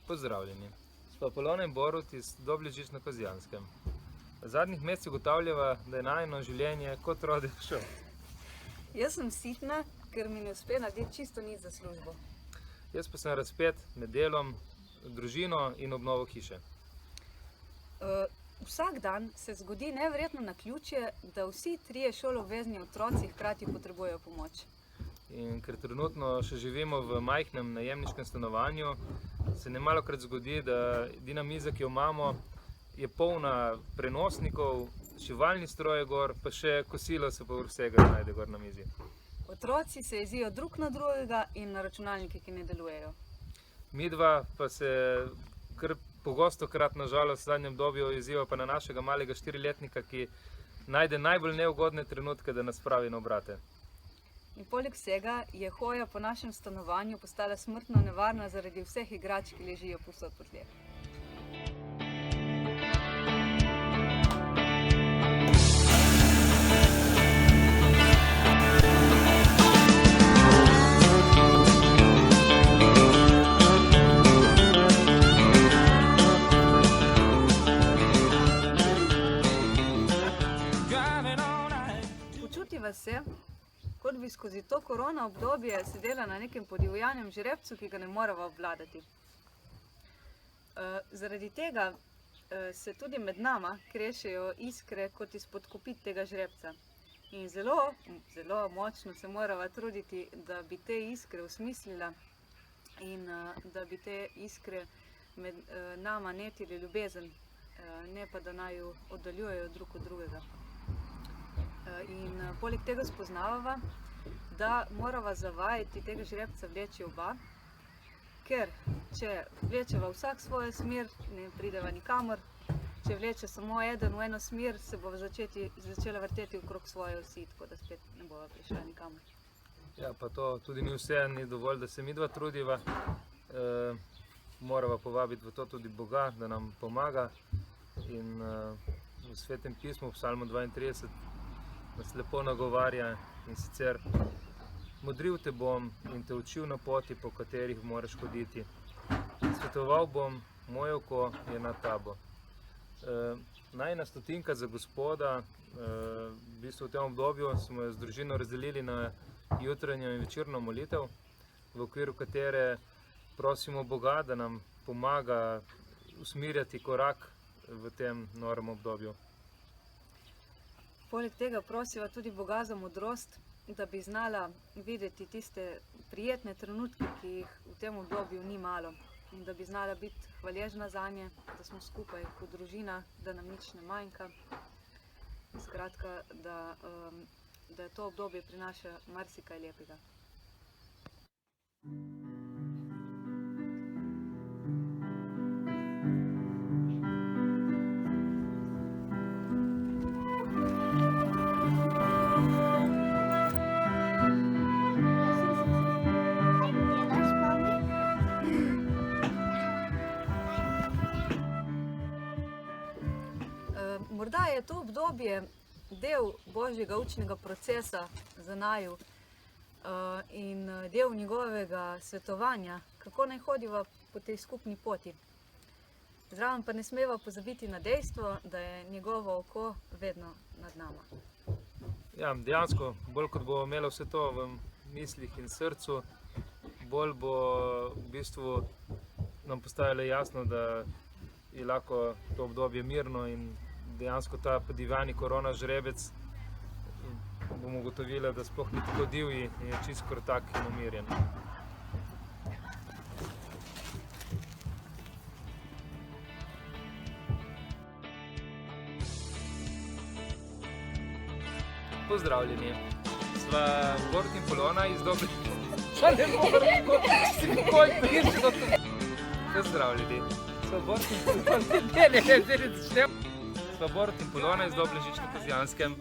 Pozdravljeni. Sva Polona in Borut iz Dobližič na Kozjanskem. V zadnjih mesecih ugotavljava, da je najino življenje kot rodil šel. Jaz sem sitna, ker mi ne uspe narediti čisto nič za službo. Jaz pa sem razpet med delom, družino in obnovo hiše. Vsak dan se zgodi neverjetno naključje, da vsi trije šoloobvezni otroci hkrati potrebujejo pomoč. In ker trenutno še živimo v majhnem najemniškem stanovanju, se nemalokrat zgodi, da edina miza, ki jo imamo, je polna prenosnikov, šivalni stroj je gor, pa še kosilo se povrh vsega najde gor na mizi. Otroci se jezijo drug na drugega in na računalnike, ki ne delujejo. Midva pa se kar pogostokrat na žalost v zadnjem obdobju jeziva pa na našega malega 4-letnika, ki najde najbolj neugodne trenutke, da nas spravi na obrate. In poleg vsega je hoja po našem stanovanju postala smrtno nevarna zaradi vseh igrač, ki ležijo povsod po tleh. Počutiva se, kot bi skozi to korona obdobje sedela na nekem podivjanem žrebcu, ki ga ne moreva obvladati. Zaradi tega se tudi med nama krešejo iskre kot izpod kopit tega žrebca. In zelo, zelo močno se morava truditi, da bi te iskre osmislila in da bi te iskre med nama netili ljubezen, ne pa da naju oddaljujejo drug od drugega. In poleg tega spoznavava, da morava zavajati tega žrebca vleči oba, ker če vlečeva vsak svojo smer, ne prideva nikamor, če vleče samo eden v eno smer, se bo začela vrteti okrog svoje osi, tako da spet ne bova prišla nikamor. Ja, pa to tudi ni vse, ni dovolj, da se midva trudiva. Morava povabiti v to tudi Boga, da nam pomaga. In v Svetem pismu, v Psalmu 32, nas lepo nagovarja, in sicer: modril te bom in te učil na poti, po katerih moraš hoditi. Svetoval bom, moje oko je nad tabo. Najina stotinka za Gospoda, v bistvu v tem obdobju smo jo z družino razdelili na jutranjo in večerno molitev, v okviru katere prosimo Boga, da nam pomaga usmerjati korak v tem norem obdobju. Poleg tega prosiva tudi Boga za modrost, da bi znala videti tiste prijetne trenutke, ki jih v tem obdobju ni malo. In da bi znala biti hvaležna zanje, da smo skupaj kot družina, da nam nič ne manjka. Skratka, da to obdobje prinaša marsikaj lepega. Morda je to obdobje del Božjega učnega procesa za naju in del njegovega svetovanja, kako naj hodiva po tej skupni poti. Zraven pa ne smeva pozabiti na dejstvo, da je njegovo oko vedno nad nama. Ja, dejansko, bolj kot bo imela vse to v mislih in srcu, bolj bo v bistvu nam postajalo jasno, da je lahko to obdobje mirno in dejansko ta podivjani korona žrebec, bomo ugotovili, da sploh ni tako divji in je čisto krotak in umirjen. Pozdravljeni. Sva Borut in Polona iz Pozdravljeni. Sva Borut in Polona. Sva Borut in Polona iz Dobližič na Kozjanskem.